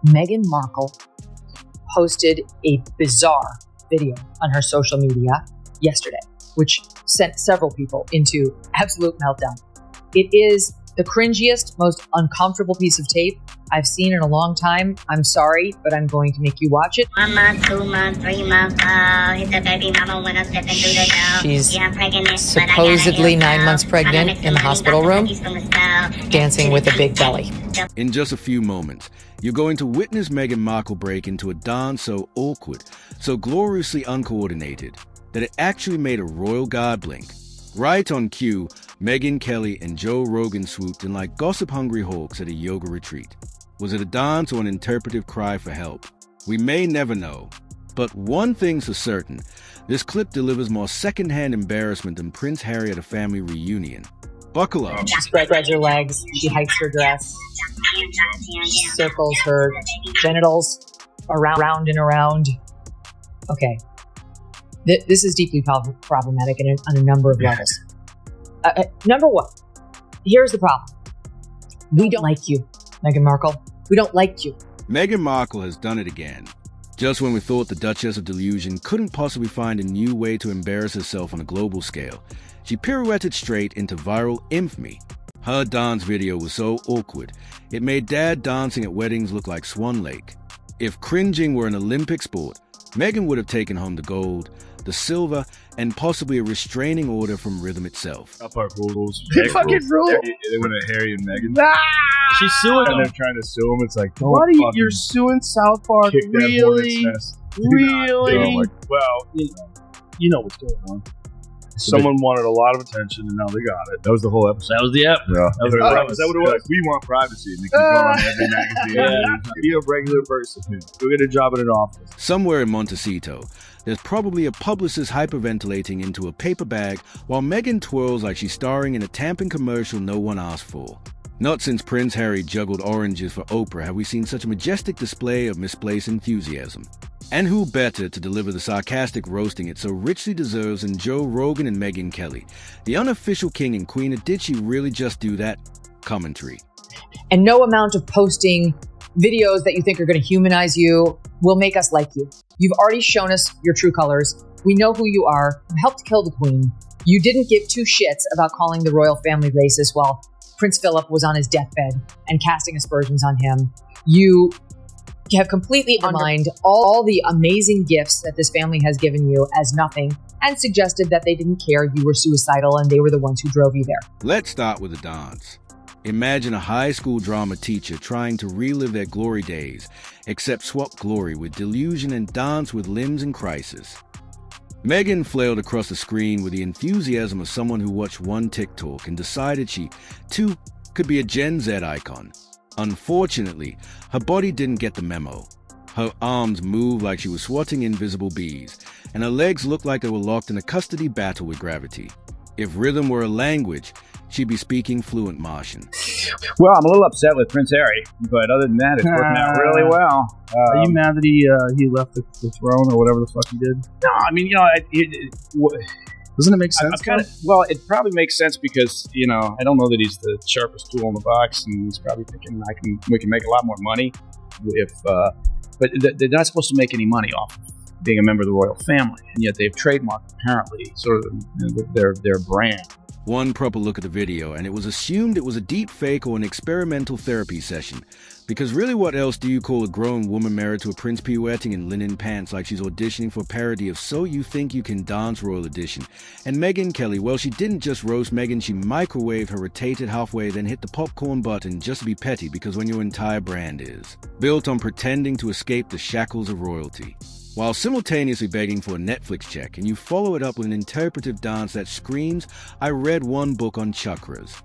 Meghan Markle posted a bizarre video on her social media yesterday, which sent several people into absolute meltdown. It is the cringiest, most uncomfortable piece of tape I've seen in a long time. I'm sorry, but I'm going to make you watch it. 1 month, 2 months, 3 months, hit the baby mama when I'm stepping through the door. She's yeah, I'm pregnant, supposedly 9 months pregnant in the hospital room, dancing with a big belly. In just a few moments, you're going to witness Meghan Markle break into a dance so awkward, so gloriously uncoordinated, that it actually made a royal guard blink. Right on cue, Megyn Kelly and Joe Rogan swooped in like gossip-hungry hawks at a yoga retreat. Was it a dance or an interpretive cry for help? We may never know. But one thing's for certain, this clip delivers more secondhand embarrassment than Prince Harry at a family reunion. Buckle up. She spreads her legs, she hikes her dress, circles her genitals around and around. Okay. This is deeply problematic on a number of levels. Number one, here's the problem. We don't like you, Meghan Markle. We don't like you. Meghan Markle has done it again. Just when we thought the Duchess of Delusion couldn't possibly find a new way to embarrass herself on a global scale, she pirouetted straight into viral infamy. Her dance video was so awkward, it made Dad dancing at weddings look like Swan Lake. If cringing were an Olympic sport, Meghan would have taken home the gold, the silver, and possibly a restraining order from Rhythm itself. South Park rules. They fucking rule. They went at Harry and Meghan. Ah! She's suing them. And they're trying to sue him. It's like, don't Buddy, fucking you're suing South Park. kick that Really? hornet's nest. Really? I'm like, well, you know what's going on. Someone wanted a lot of attention, and now they got it. That was the whole episode. That was the ep. Yeah. That was Is that what it was? We want privacy. And they keep going on every magazine. Be a regular person. Go get a job in an office. Somewhere in Montecito, there's probably a publicist hyperventilating into a paper bag while Meghan twirls like she's starring in a tampon commercial no one asked for. Not since Prince Harry juggled oranges for Oprah have we seen such a majestic display of misplaced enthusiasm. And who better to deliver the sarcastic roasting it so richly deserves than Joe Rogan and Megyn Kelly, the unofficial king and queen of Did She Really Just Do That? Commentary. And no amount of posting videos that you think are going to humanize you will make us like you. You've already shown us your true colors. We know who you are. You helped kill the queen. You didn't give two shits about calling the royal family racist while Prince Philip was on his deathbed and casting aspersions on him. You have completely undermined all the amazing gifts that this family has given you as nothing and suggested that they didn't care you were suicidal and they were the ones who drove you there. Let's start with a dance. Imagine a high school drama teacher trying to relive their glory days, except swap glory with delusion and dance with limbs in crisis. Meghan flailed across the screen with the enthusiasm of someone who watched one TikTok and decided she, too, could be a Gen Z icon. Unfortunately, her body didn't get the memo. Her arms moved like she was swatting invisible bees, and her legs looked like they were locked in a custody battle with gravity. If rhythm were a language, she'd be speaking fluent Martian. Well, I'm a little upset with Prince Harry, but other than that, it's working out really well. Are you mad that he left the throne or whatever the fuck he did? No, I mean, Doesn't it make sense? Well, it probably makes sense because, I don't know that he's the sharpest tool in the box, and he's probably thinking we can make a lot more money but they're not supposed to make any money off of being a member of the royal family, and yet they've trademarked apparently sort of their brand. One proper look at the video, and it was assumed it was a deep fake or an experimental therapy session. Because really, what else do you call a grown woman married to a prince pirouetting in linen pants like she's auditioning for a parody of So You Think You Can Dance Royal Edition? And Megyn Kelly, well, she didn't just roast Meghan, she microwaved her, rotated halfway, then hit the popcorn button just to be petty because when your entire brand is built on pretending to escape the shackles of royalty, while simultaneously begging for a Netflix check, and you follow it up with an interpretive dance that screams, I read one book on chakras.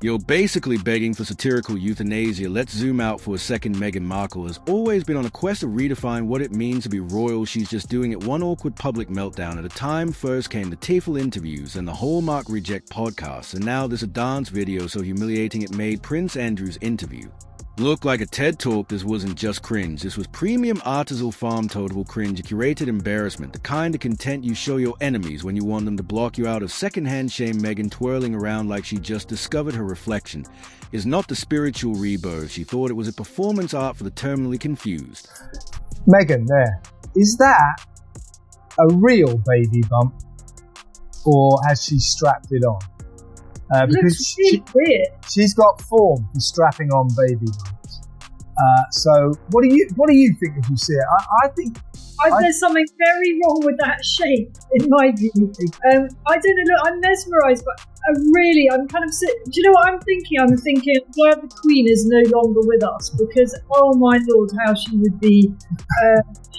You're basically begging for satirical euthanasia. Let's zoom out for a second. Meghan Markle has always been on a quest to redefine what it means to be royal. She's just doing it one awkward public meltdown at a time. First came the tearful interviews and the Hallmark Reject podcast, and now there's a dance video so humiliating it made Prince Andrew's interview Look, like a TED Talk, this wasn't just cringe. This was premium artisanal farm-total cringe, a curated embarrassment, the kind of content you show your enemies when you want them to block you out of secondhand shame. Meghan twirling around like she just discovered her reflection is not the spiritual rebirth. She thought it was a performance art for the terminally confused. Meghan, there. Is that a real baby bump, or has she strapped it on? Because she's got form for strapping on baby bumps. So what do you think as you see it? I think there's something very wrong with that shape, in my view. I don't know. Look, I'm mesmerised, but I'm kind of sick. Do you know what I'm thinking? I'm thinking, glad the Queen is no longer with us, because oh my Lord, how she would be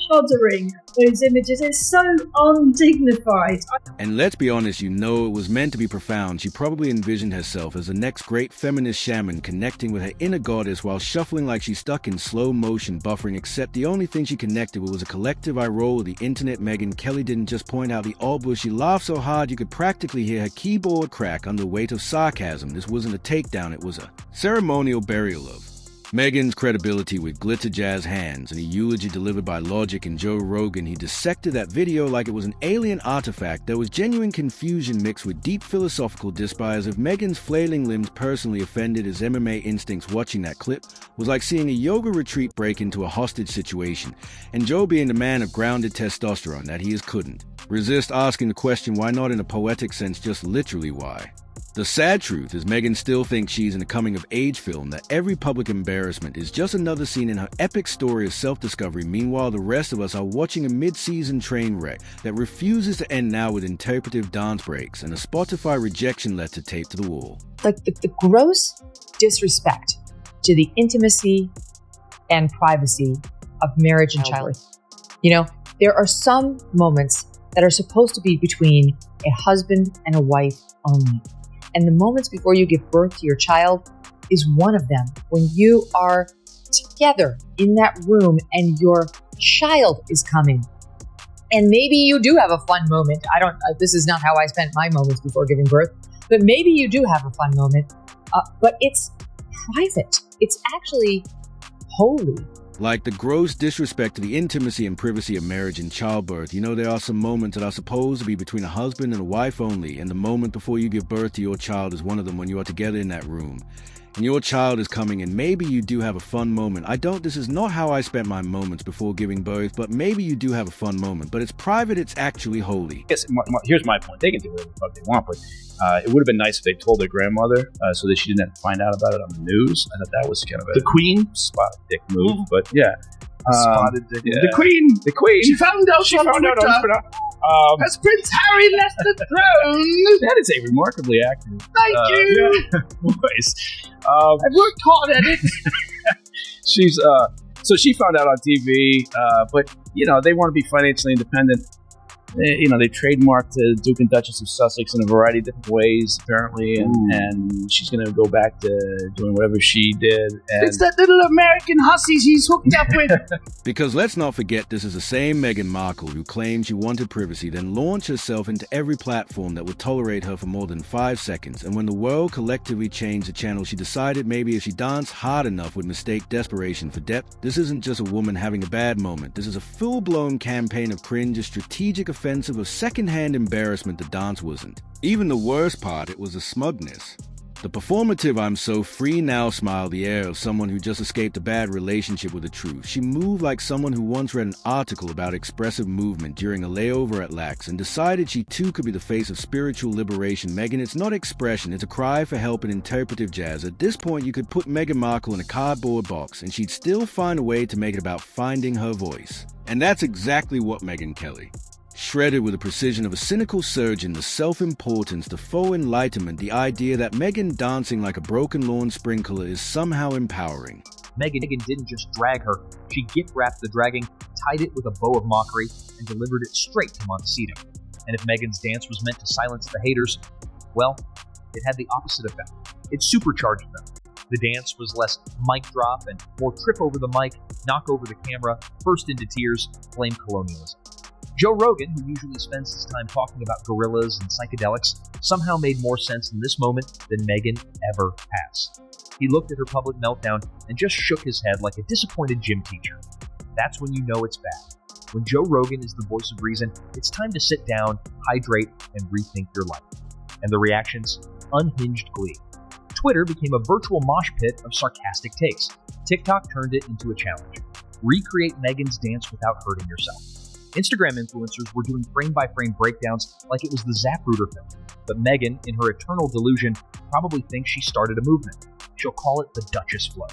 shuddering at those images. It's so undignified. And let's be honest, it was meant to be profound. She probably envisioned herself as the next great feminist shaman, connecting with her inner goddess while shuffling like she's stuck in slow motion buffering, except the only thing she connected with was a collective eye roll of the internet. Megyn Kelly didn't just point out the obvious, she laughed so hard you could practically hear her keyboard crack under the weight of sarcasm. This wasn't a takedown, it was a ceremonial burial of Meghan's credibility with glitter jazz hands. In a eulogy delivered by Logic and Joe Rogan, he dissected that video like it was an alien artifact. There was genuine confusion mixed with deep philosophical despair, as if Meghan's flailing limbs personally offended his MMA instincts. Watching that clip was like seeing a yoga retreat break into a hostage situation, and Joe, being the man of grounded testosterone that he is, couldn't resist asking the question, why not in a poetic sense, just literally why? The sad truth is Meghan still thinks she's in a coming-of-age film, that every public embarrassment is just another scene in her epic story of self-discovery. Meanwhile, the rest of us are watching a mid-season train wreck that refuses to end now with interpretive dance breaks and a Spotify rejection letter taped to the wall. Like the gross disrespect to the intimacy and privacy of marriage and childbirth. You know, there are some moments that are supposed to be between a husband and a wife only. And the moments before you give birth to your child is one of them. When you are together in that room and your child is coming. And maybe you do have a fun moment. This is not how I spent my moments before giving birth, but maybe you do have a fun moment. But it's private. It's actually holy. Like the gross disrespect to the intimacy and privacy of marriage and childbirth. There are some moments that are supposed to be between a husband and a wife only, and the moment before you give birth to your child is one of them, when you are together in that room. And your child is coming, and maybe you do have a fun moment. This is not how I spent my moments before giving birth, but maybe you do have a fun moment. But it's private, it's actually holy. Yes, here's my point. They can do whatever the fuck they want, but it would have been nice if they told their grandmother so that she didn't have to find out about it on the news. I thought that was kind of The Queen? spotted dick move, but yeah. Spotted dick. Yeah. The Queen! She found out on Twitter. Has Prince Harry left the throne? That is a remarkably accurate Thank you! voice. I've worked hard at it. She's so she found out on TV, but they want to be financially independent. They trademarked the Duke and Duchess of Sussex in a variety of different ways, apparently, and she's going to go back to doing whatever she did. And It's that little American hussy she's hooked up with. Because let's not forget, this is the same Meghan Markle who claimed she wanted privacy, then launched herself into every platform that would tolerate her for more than 5 seconds. And when the world collectively changed the channel, she decided maybe if she danced hard enough would mistake desperation for depth. This isn't just a woman having a bad moment. This is a full-blown campaign of cringe, a strategic offensive of secondhand embarrassment. The dance wasn't even the worst part, it was the smugness. The performative "I'm so free now" smile, the air of someone who just escaped a bad relationship with the truth. She moved like someone who once read an article about expressive movement during a layover at Lax and decided she too could be the face of spiritual liberation. Meghan, it's not expression, it's a cry for help in interpretive jazz. At this point, you could put Meghan Markle in a cardboard box and she'd still find a way to make it about finding her voice. And that's exactly what Megyn Kelly. Shredded with the precision of a cynical surgeon, the self-importance, the faux enlightenment, the idea that Meghan dancing like a broken lawn sprinkler is somehow empowering. Meghan didn't just drag her, she gift-wrapped the dragging, tied it with a bow of mockery, and delivered it straight to Montecito. And if Meghan's dance was meant to silence the haters, well, it had the opposite effect. It supercharged them. The dance was less mic drop and more trip over the mic, knock over the camera, burst into tears, blame colonialism. Joe Rogan, who usually spends his time talking about gorillas and psychedelics, somehow made more sense in this moment than Meghan ever has. He looked at her public meltdown and just shook his head like a disappointed gym teacher. That's when you know it's bad. When Joe Rogan is the voice of reason, it's time to sit down, hydrate, and rethink your life. And the reactions? Unhinged glee. Twitter became a virtual mosh pit of sarcastic takes. TikTok turned it into a challenge. Recreate Meghan's dance without hurting yourself. Instagram influencers were doing frame-by-frame breakdowns like it was the Zapruder film. But Meghan, in her eternal delusion, probably thinks she started a movement. She'll call it the Duchess Flow.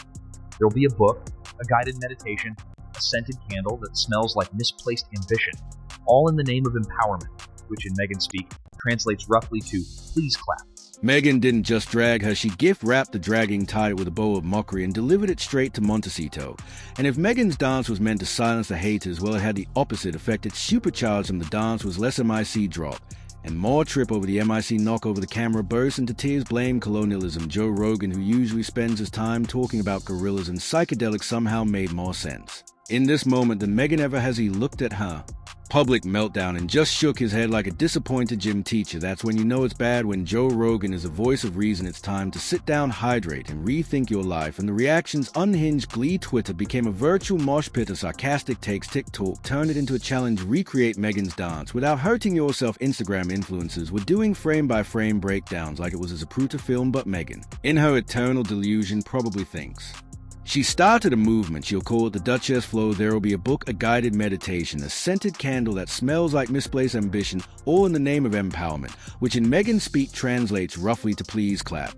There'll be a book, a guided meditation, a scented candle that smells like misplaced ambition, all in the name of empowerment, which in Meghan speak translates roughly to please clap. Meghan didn't just drag her, she gift-wrapped the dragging, tied it with a bow of mockery, and delivered it straight to Montecito. And if Meghan's dance was meant to silence the haters, well, it had the opposite effect. It supercharged them. The dance was less MIC drop and more trip over the MIC knock over the camera, burst into tears, blame colonialism. Joe Rogan, who usually spends his time talking about gorillas and psychedelics, somehow made more sense in this moment than Meghan ever has. He looked at her public meltdown and just shook his head like a disappointed gym teacher. That's when you know it's bad. When Joe Rogan is a voice of reason, it's time to sit down, hydrate, and rethink your life. And the reactions, unhinged glee. Twitter became a virtual mosh pit of sarcastic takes. TikTok turned it into a challenge. Recreate Meghan's dance without hurting yourself. Instagram influencers were doing frame-by-frame breakdowns like it was a Zapruder film. But Meghan, in her eternal delusion, probably thinks she started a movement. She'll call it the Duchess Flow. There will be a book, a guided meditation, a scented candle that smells like misplaced ambition, all in the name of empowerment, which in Meghan's speak translates roughly to please clap.